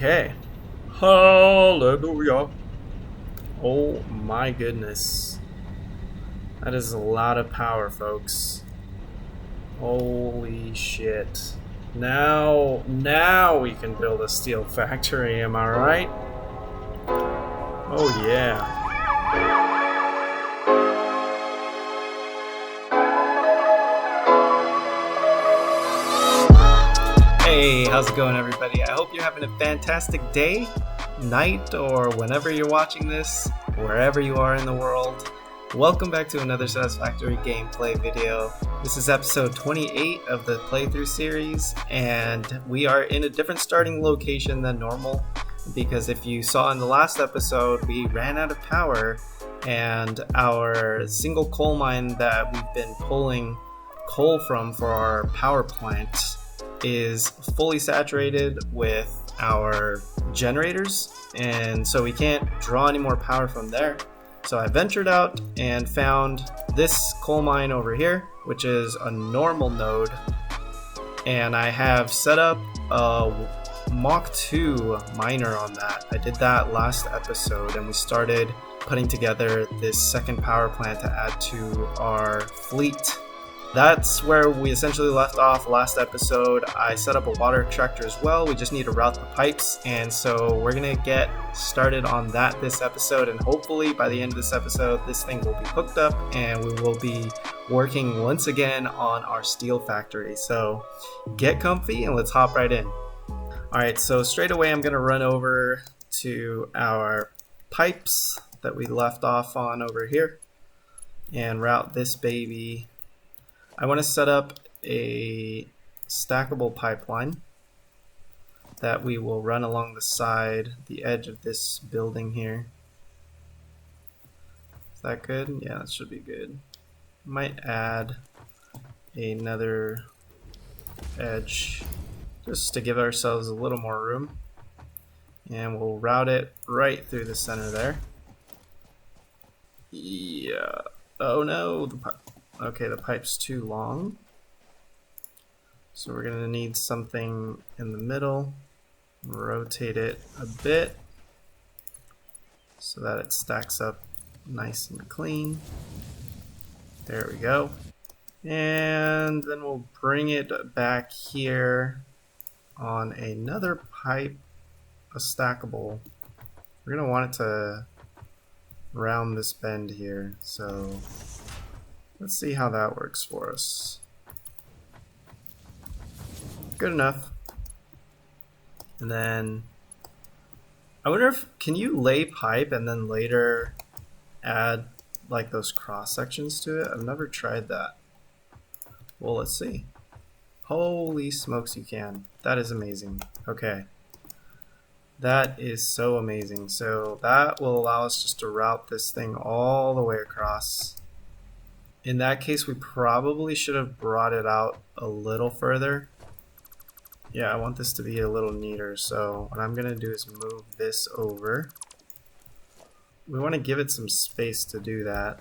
Okay. Hallelujah. Oh my goodness. That is a lot of power, folks. Holy shit. Now we can build a steel factory, am I right? Oh yeah. Hey, how's it going, everybody? I hope you're having a fantastic day, night, or whenever you're watching this, wherever you are in the world. Welcome back to another Satisfactory gameplay video. This is episode 28 of the playthrough series, and we are in a different starting location than normal because if you saw in the last episode, we ran out of power and our single coal mine that we've been pulling coal from for our power plant is fully saturated with our generators, and so we can't draw any more power from there. So I ventured out and found this coal mine over here, which is a normal node, and I have set up a Mach 2 miner on that. I did that last episode, and we started putting together this second power plant to add to our fleet. That's where we essentially left off last episode. I set up a water extractor as well. We just need to route the pipes, and so we're gonna get started on that this episode, and hopefully by the end of this episode this thing will be hooked up and we will be working once again on our steel factory. So get comfy and let's hop right in. Alright, so straight away I'm gonna run over to our pipes that we left off on over here and route this baby. I want to set up a stackable pipeline that we will run along the edge of this building here. Is that good? Yeah, that should be good. Might add another edge just to give ourselves a little more room. And we'll route it right through the center there. Yeah. Oh no, okay, the pipe's too long. So we're gonna need something in the middle. Rotate it a bit so that it stacks up nice and clean. There we go. And then we'll bring it back here on another pipe, a stackable. We're gonna want it to round this bend here, so let's see how that works for us. Good enough. And then I wonder if can you lay pipe and then later add like those cross sections to it? I've never tried that. Well, let's see. Holy smokes, you can. That is amazing. Okay. That is so amazing. So that will allow us just to route this thing all the way across. In that case, we probably should have brought it out a little further. Yeah, I want this to be a little neater, so what I'm gonna do is move this over. We want to give it some space to do that.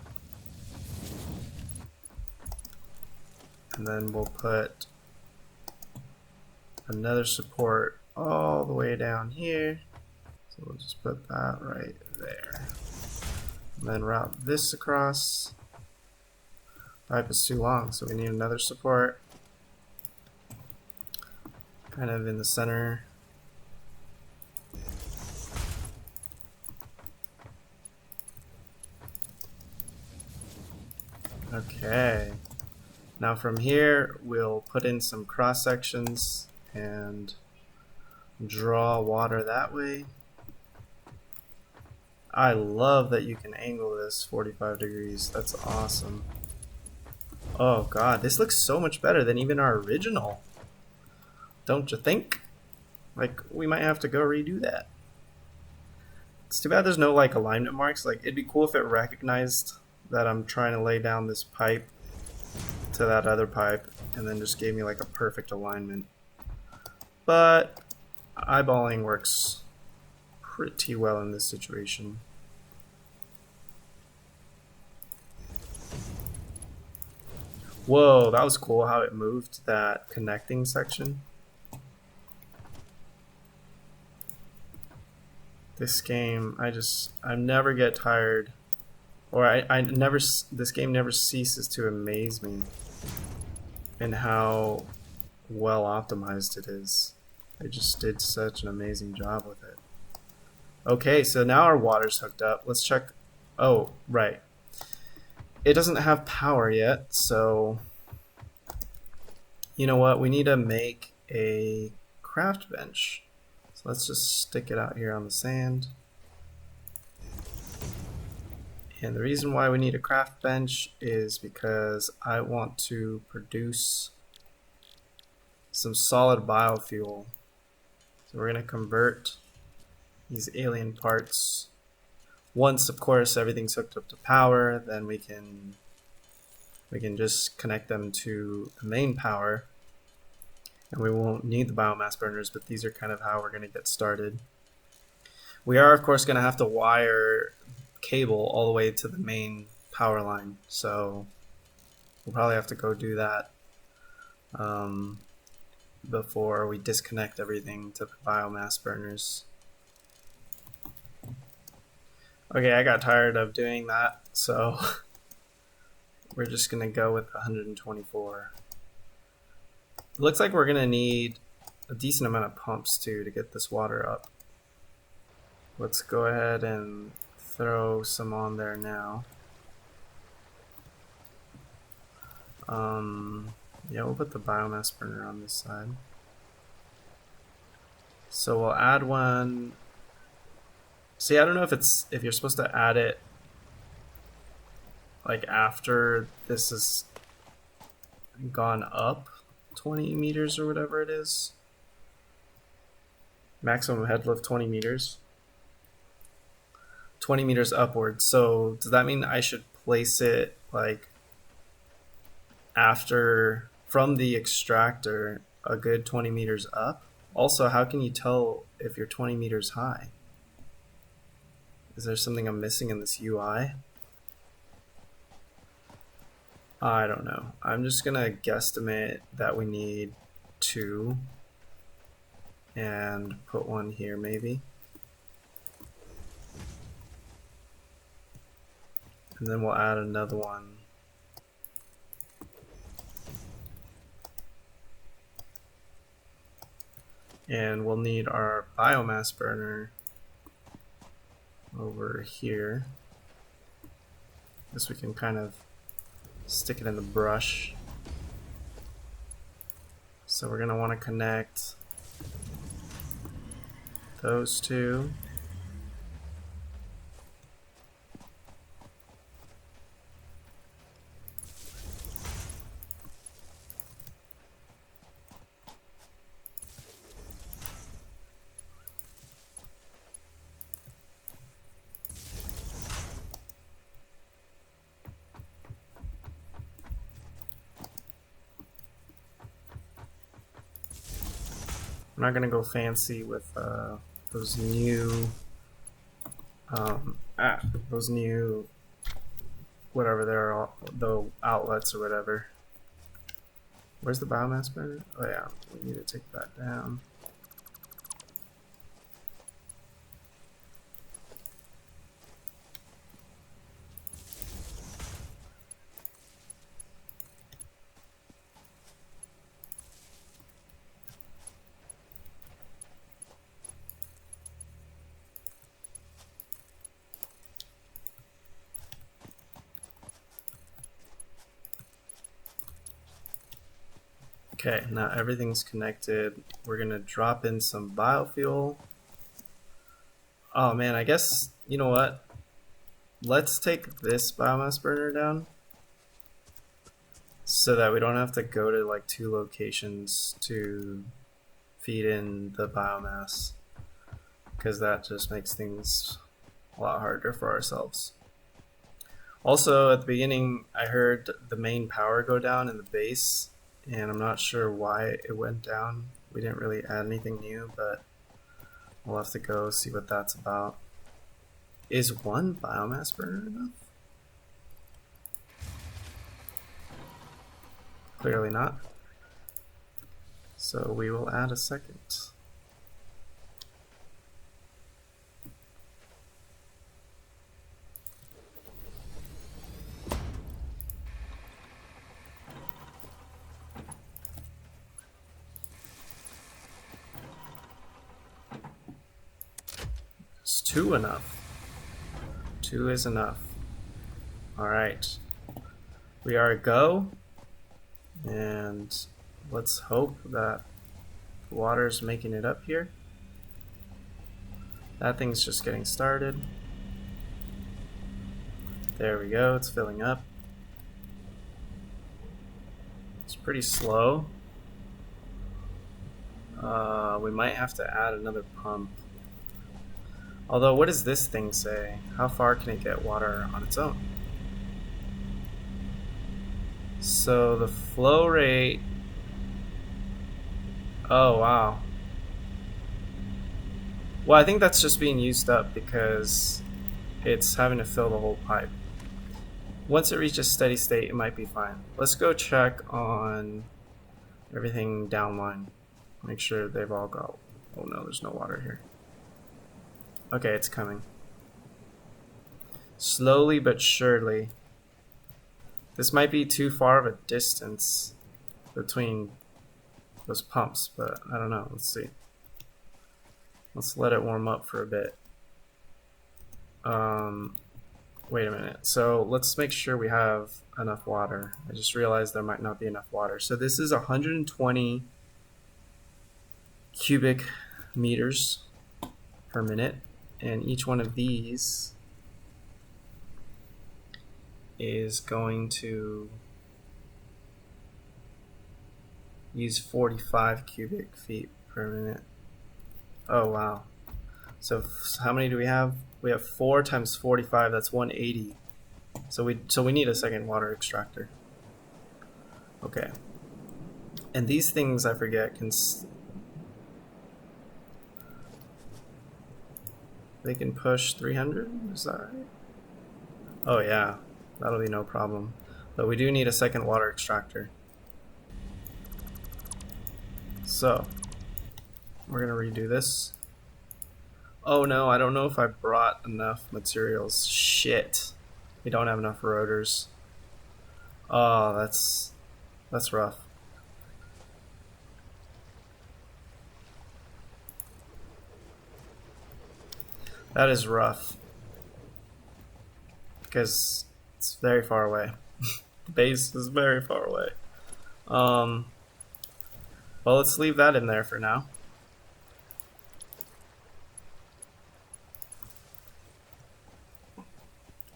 And then we'll put another support all the way down here. So we'll just put that right there. And then route this across. Pipe is too long, so we need another support. Kind of in the center. Okay. Now from here, we'll put in some cross sections and draw water that way. I love that you can angle this 45 degrees. That's awesome. Oh god, this looks so much better than even our original. Don't you think? Like, we might have to go redo that. It's too bad there's no like alignment marks. Like, it'd be cool if it recognized that I'm trying to lay down this pipe to that other pipe and then just gave me like a perfect alignment. But eyeballing works pretty well in this situation. Whoa, that was cool how it moved that connecting section. This game, I never get tired, or this game never ceases to amaze me in how well optimized it is. They just did such an amazing job with it. Okay, so now our water's hooked up. Let's check. Oh, right. It doesn't have power yet, so you know what? We need to make a craft bench. So let's just stick it out here on the sand. And the reason why we need a craft bench is because I want to produce some solid biofuel. So we're going to convert these alien parts. Once, of course, everything's hooked up to power, then we can just connect them to the main power, and we won't need the biomass burners, but these are kind of how we're going to get started. We are, of course, going to have to wire cable all the way to the main power line, so we'll probably have to go do that before we disconnect everything to the biomass burners. Okay, I got tired of doing that, so we're just going to go with 124. It looks like we're going to need a decent amount of pumps too to get this water up. Let's go ahead and throw some on there now. Yeah, we'll put the biomass burner on this side. So we'll add one. See, I don't know if you're supposed to add it like after this has gone up 20 meters or whatever it is. Maximum head lift 20 meters. 20 meters upwards. So does that mean I should place it like after from the extractor a good 20 meters up? Also, how can you tell if you're 20 meters high? Is there something I'm missing in this UI? I don't know. I'm just gonna guesstimate that we need 2 and put one here maybe. And then we'll add another one. And we'll need our biomass burner over here. This we can kind of stick it in the brush. So we're going to want to connect those two. I'm not gonna go fancy with those new whatever they're the outlets or whatever. Where's the biomass burner? Oh yeah, we need to take that down. Okay, now everything's connected. We're gonna drop in some biofuel. Oh man, I guess, you know what? Let's take this biomass burner down so that we don't have to go to like 2 locations to feed in the biomass, because that just makes things a lot harder for ourselves. Also, at the beginning, I heard the main power go down in the base, and I'm not sure why it went down. We didn't really add anything new, but we'll have to go see what that's about. Is 1 biomass burner enough? Clearly not. So we will add a second. 2 enough? 2 is enough. Alright. We are a go. And let's hope that water's making it up here. That thing's just getting started. There we go, it's filling up. It's pretty slow. We might have to add another pump. Although, what does this thing say? How far can it get water on its own? So the flow rate... Oh, wow. Well, I think that's just being used up because it's having to fill the whole pipe. Once it reaches steady state, it might be fine. Let's go check on everything downline. Make sure they've all got... Oh no, there's no water here. Okay, it's coming. Slowly but surely. This might be too far of a distance between those pumps, but I don't know. Let's see. Let's let it warm up for a bit. Wait a minute. So let's make sure we have enough water. I just realized there might not be enough water. So this is 120 cubic meters per minute, and each one of these is going to use 45 cubic feet per minute. Oh wow. So how many do we have? We have 4 times 45, that's 180. So we need a second water extractor. Okay. And these things, I forget, they can push 300? Is that right? Oh yeah, that'll be no problem. But we do need a second water extractor. So, we're gonna redo this. Oh no, I don't know if I brought enough materials. Shit. We don't have enough rotors. Oh, that's rough. That is rough. Because it's very far away. The base is very far away. Well, let's leave that in there for now.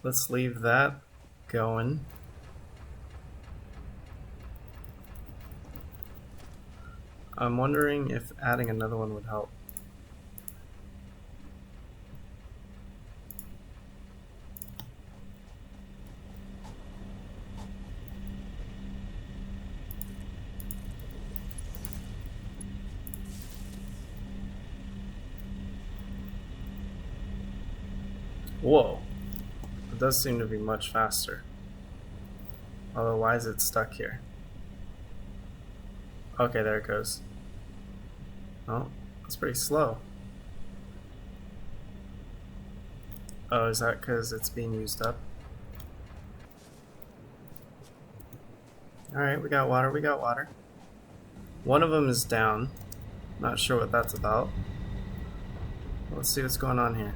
Let's leave that going. I'm wondering if adding another one would help. Whoa. It does seem to be much faster. Although, why is it stuck here? Okay, there it goes. Oh, it's pretty slow. Oh, is that because it's being used up? Alright, we got water, we got water. One of them is down. Not sure what that's about. Let's see what's going on here.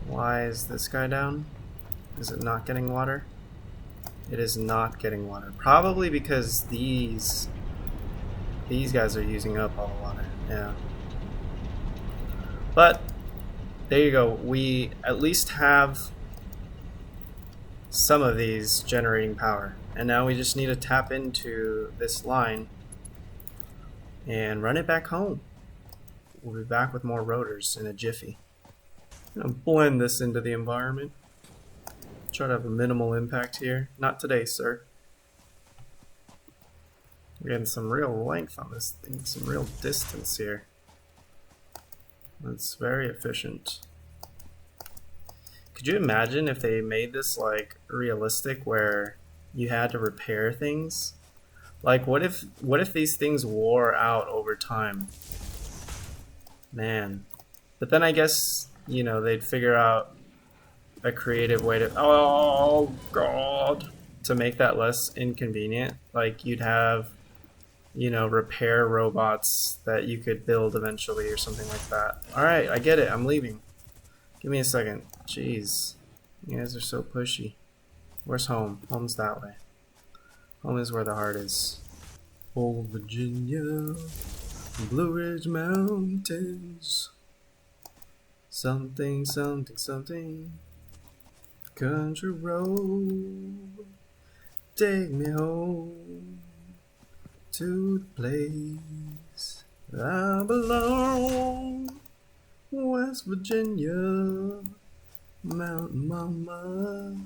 Why is this guy down? Is it not getting water? It is not getting water. Probably because these guys are using up all the water. Yeah. But there you go. We at least have some of these generating power. And now we just need to tap into this line and run it back home. We'll be back with more rotors in a jiffy. I'm gonna blend this into the environment. Try to have a minimal impact here. Not today, sir. We're getting some real length on this thing, some real distance here. That's very efficient. Could you imagine if they made this like realistic where you had to repair things? Like what if these things wore out over time? Man. But then I guess, you know, they'd figure out a creative way to, oh god, to make that less inconvenient. Like you'd have you know, repair robots that you could build eventually or something like that. Alright, I get it. I'm leaving. Give me a second. Jeez. You guys are so pushy. Where's home? Home's that way. Home is where the heart is. Old Virginia, Blue Ridge Mountains. Something, something, something. Country road. Take me home to the place I belong. West Virginia, Mountain Mama,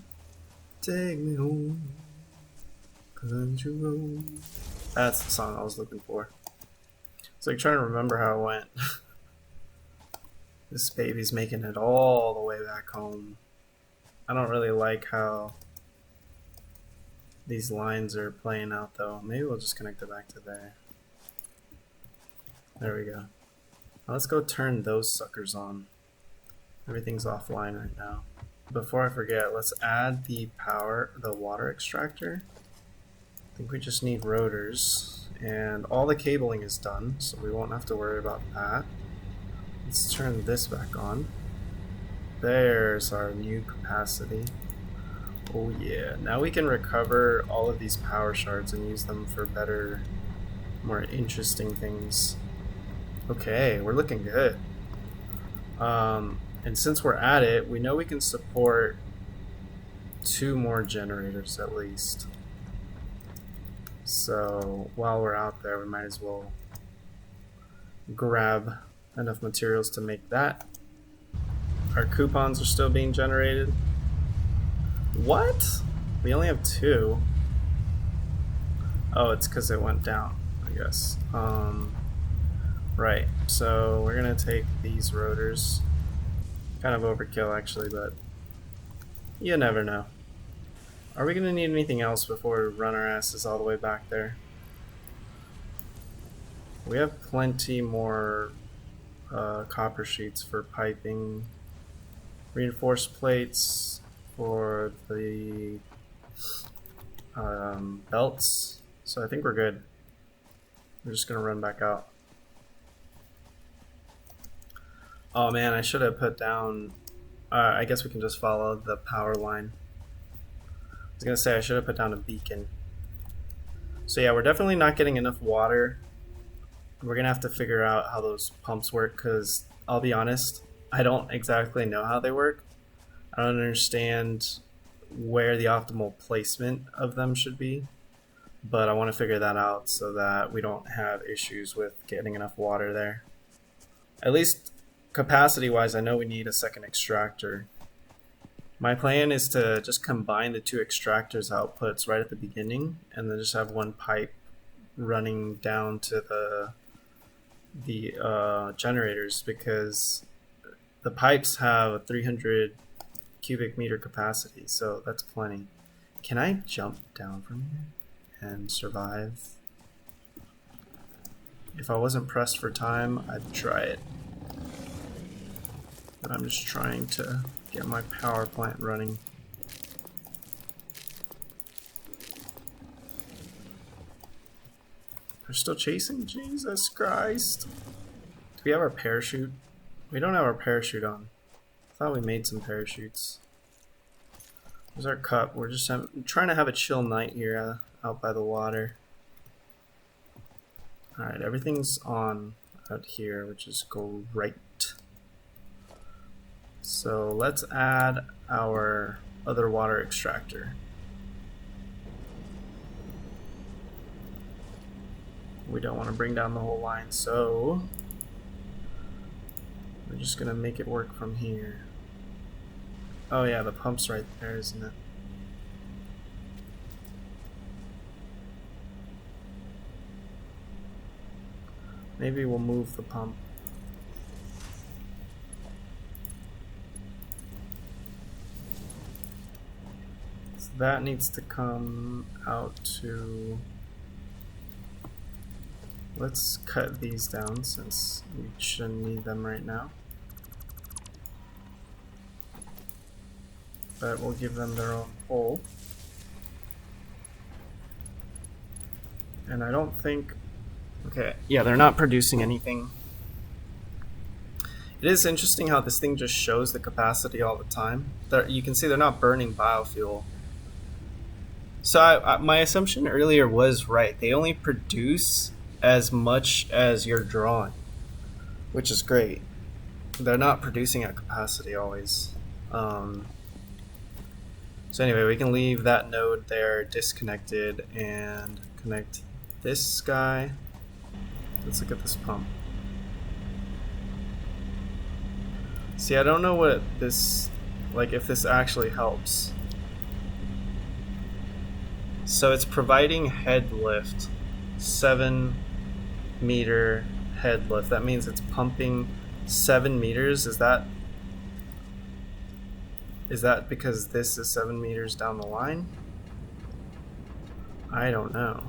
take me home, country road. That's the song I was looking for. It's like trying to remember how it went. This baby's making it all the way back home. I don't really like how these lines are playing out though. Maybe we'll just connect it back to there. There we go. Now let's go turn those suckers on. Everything's offline right now. Before I forget, let's add the water extractor. I think we just need rotors, and all the cabling is done, so we won't have to worry about that. Let's turn this back on. There's our new capacity. Oh yeah, now we can recover all of these power shards and use them for better, more interesting things. Okay, we're looking good. And since we're at it, we know we can support 2 more generators at least. So while we're out there, we might as well grab enough materials to make that. Our coupons are still being generated. What? We only have 2. Oh, it's because it went down, I guess. Right, so we're gonna take these rotors. Kind of overkill actually, but you never know. Are we gonna need anything else before we run our asses all the way back there? We have plenty more copper sheets for piping, reinforced plates for the belts, so I think we're good. We're just gonna run back out. Oh man, I should have put down, I guess we can just follow the power line. I was gonna say I should have put down a beacon. So yeah, we're definitely not getting enough water. We're gonna have to figure out how those pumps work, because I'll be honest, I don't exactly know how they work. I don't understand where the optimal placement of them should be, but I want to figure that out so that we don't have issues with getting enough water there. At least capacity wise, I know we need a second extractor. My plan is to just combine the 2 extractors outputs right at the beginning and then just have one pipe running down to the generators, because the pipes have a 300 cubic meter capacity, so that's plenty. Can I jump down from here and survive? If I wasn't pressed for time, I'd try it. But I'm just trying to get my power plant running. They're still chasing? Jesus Christ. Do we have our parachute? We don't have our parachute on. I thought we made some parachutes. There's our cup. We're just trying to have a chill night here out by the water. Alright, everything's on out here, which is great. So let's add our other water extractor. We don't want to bring down the whole line, so we're just gonna make it work from here. Oh yeah, the pump's right there, isn't it? Maybe we'll move the pump. So that needs to come out to... Let's cut these down since we shouldn't need them right now. But we'll give them their own hole. And I don't think Okay, yeah, they're not producing anything. It is interesting how this thing just shows the capacity all the time. You can see they're not burning biofuel. So my assumption earlier was right. They only produce as much as you're drawing, which is great. They're not producing at capacity always. So anyway, we can leave that node there disconnected and connect this guy. Let's look at this pump. See, I don't know what this, like, if this actually helps. So it's providing head lift, 7-meter head lift. That means it's pumping 7 meters. Is that because this is 7 meters down the line? I don't know.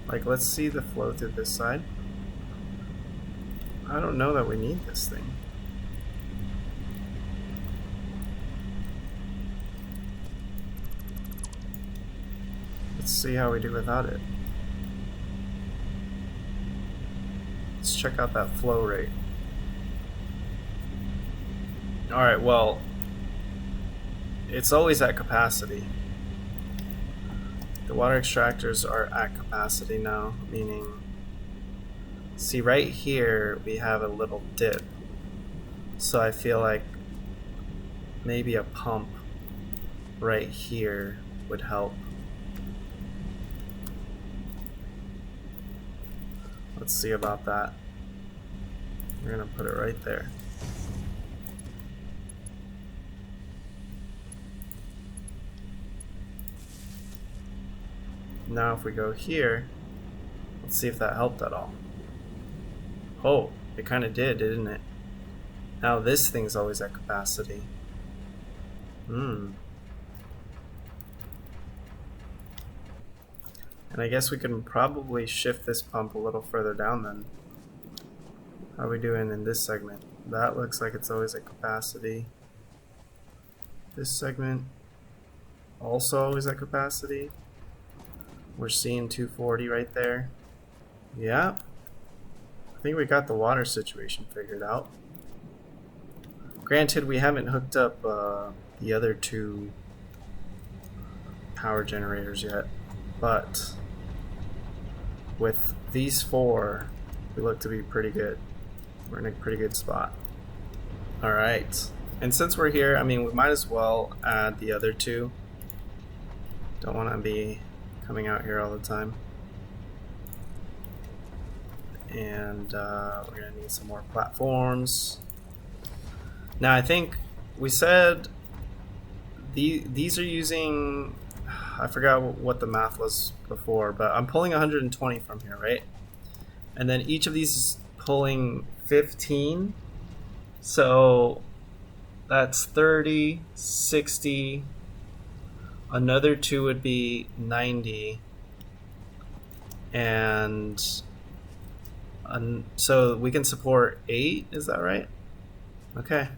Like, let's see the flow through this side. I don't know that we need this thing. Let's see how we do without it. Let's check out that flow rate. Alright, well, it's always at capacity. The water extractors are at capacity now, meaning, see right here we have a little dip. So I feel like maybe a pump right here would help. Let's see about that. We're gonna put it right there. Now if we go here, let's see if that helped at all. Oh, it kind of did, didn't it? Now this thing's always at capacity. And I guess we can probably shift this pump a little further down then. How are we doing in this segment? That looks like it's always at capacity. This segment, also always at capacity. We're seeing 240 right there. Yeah. I think we got the water situation figured out. Granted, we haven't hooked up the other 2 power generators yet, but with these 4, we look to be pretty good. We're in a pretty good spot. Alright. And since we're here, I mean, we might as well add the other 2. Don't want to be coming out here all the time. And we're going to need some more platforms. Now I think we said these are using, I forgot what the math was before, but I'm pulling 120 from here, right? And then each of these is pulling 15. So that's 30, 60. Another 2 would be 90. And so we can support 8, is that right? Okay.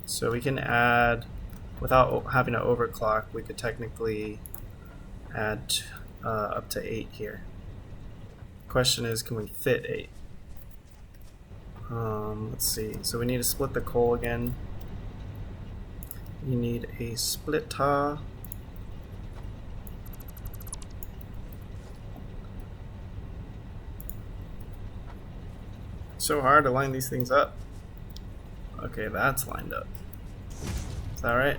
So we can add, without having to overclock, we could technically add up to 8 here. Question is, can we fit 8? Let's see. So we need to split the coal again. We need a splitter. So hard to line these things up. Okay, that's lined up. Is that right?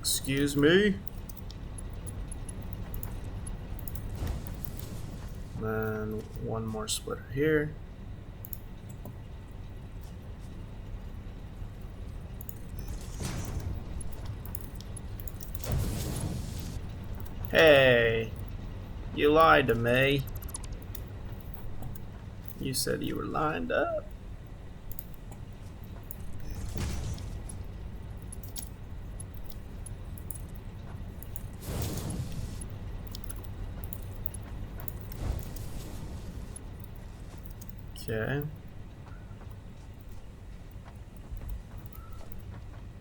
Excuse me. Then one more splitter here. Hey, you lied to me. You said you were lined up. Okay.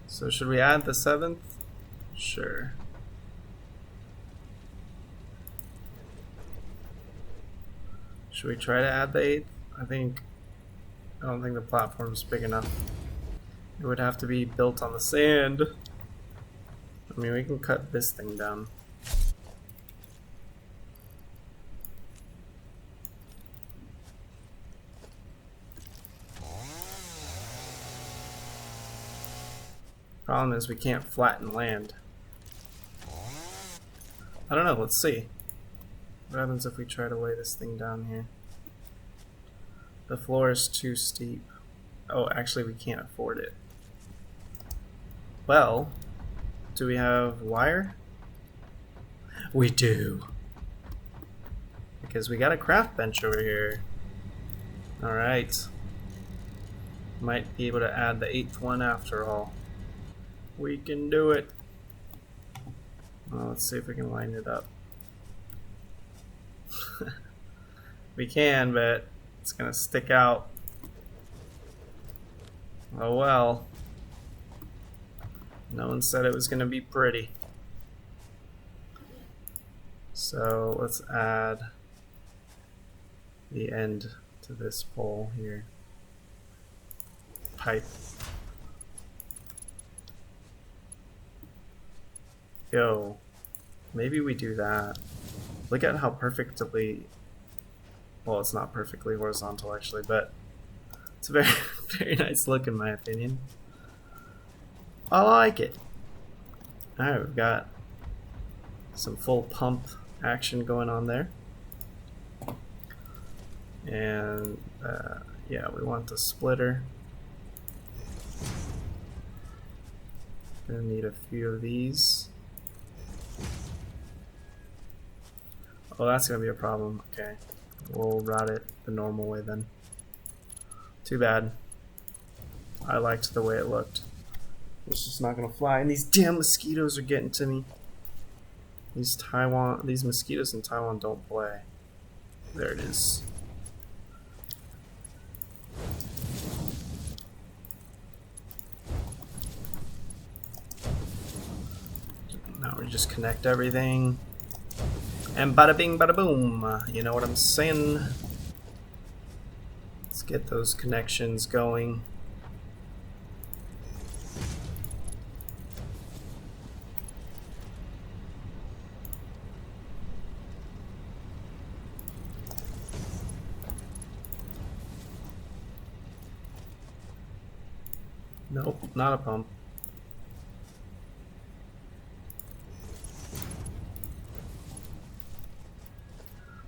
So should we add the 7th? Sure. Should we try to add the 8th? I don't think the platform's big enough. It would have to be built on the sand. I mean, we can cut this thing down. Problem is we can't flatten land. I don't know, let's see. What happens if we try to lay this thing down here? The floor is too steep. Oh, actually we can't afford it. Well, do we have wire? We do. Because we got a craft bench over here. Alright. Might be able to add the 8th one after all. We can do it. Well, let's see if we can line it up. We can, but it's gonna stick out. Oh well. No one said it was gonna be pretty. So let's add the end to this pole here. Pipe. Yo, maybe we do that. Look at how perfectly, well, it's not perfectly horizontal actually, but it's a very, very nice look in my opinion. I like it. Alright, we've got some full pump action going on there. And yeah, we want the splitter. Gonna need a few of these. Oh, that's gonna be a problem. Okay, we'll route it the normal way then. Too bad. I liked the way it looked. It's just not gonna fly, and these damn mosquitoes are getting to me. These mosquitoes in Taiwan don't play. There it is. Now we just connect everything. And bada bing, bada boom. You know what I'm saying? Let's get those connections going. Nope, not a pump.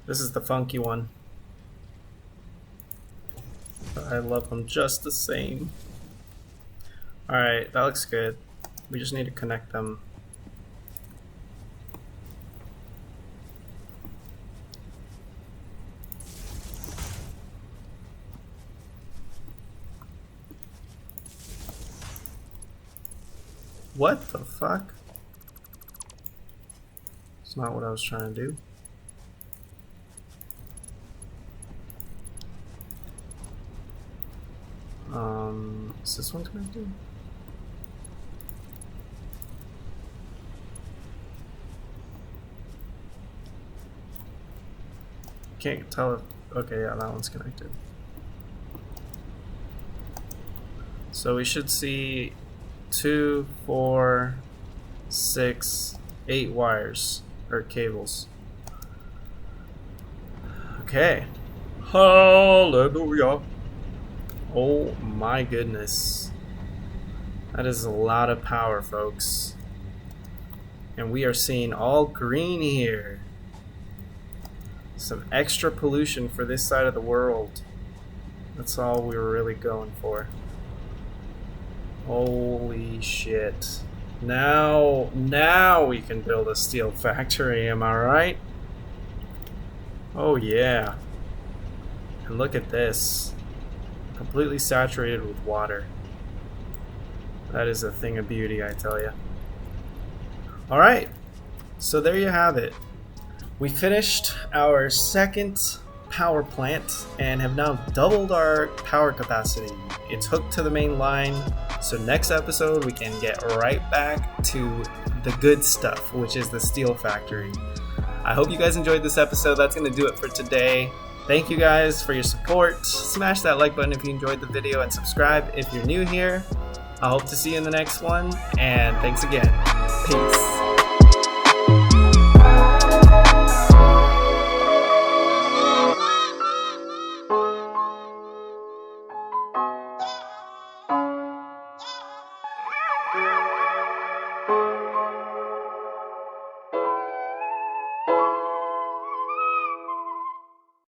This is the funky one. But I love them just the same. Alright, that looks good. We just need to connect them. What the fuck? It's not what I was trying to do. Is this one connected? Can't tell if, okay, yeah, that one's connected. So we should see 2, 4, 6, 8 wires, or cables. Okay. Hallelujah. Oh my goodness. That is a lot of power, folks. And we are seeing all green here. Some extra pollution for this side of the world. That's all we were really going for. Holy shit. Now we can build a steel factory, am I right? Oh yeah. And look at this. Completely saturated with water. That is a thing of beauty, I tell you. Alright, so there you have it. We finished our second power plant and have now doubled our power capacity. It's hooked to the main line. So next episode, we can get right back to the good stuff, which is the steel factory. I hope you guys enjoyed this episode. That's going to do it for today. Thank you guys for your support. Smash that like button if you enjoyed the video and subscribe if you're new here. I hope to see you in the next one. And thanks again. Peace.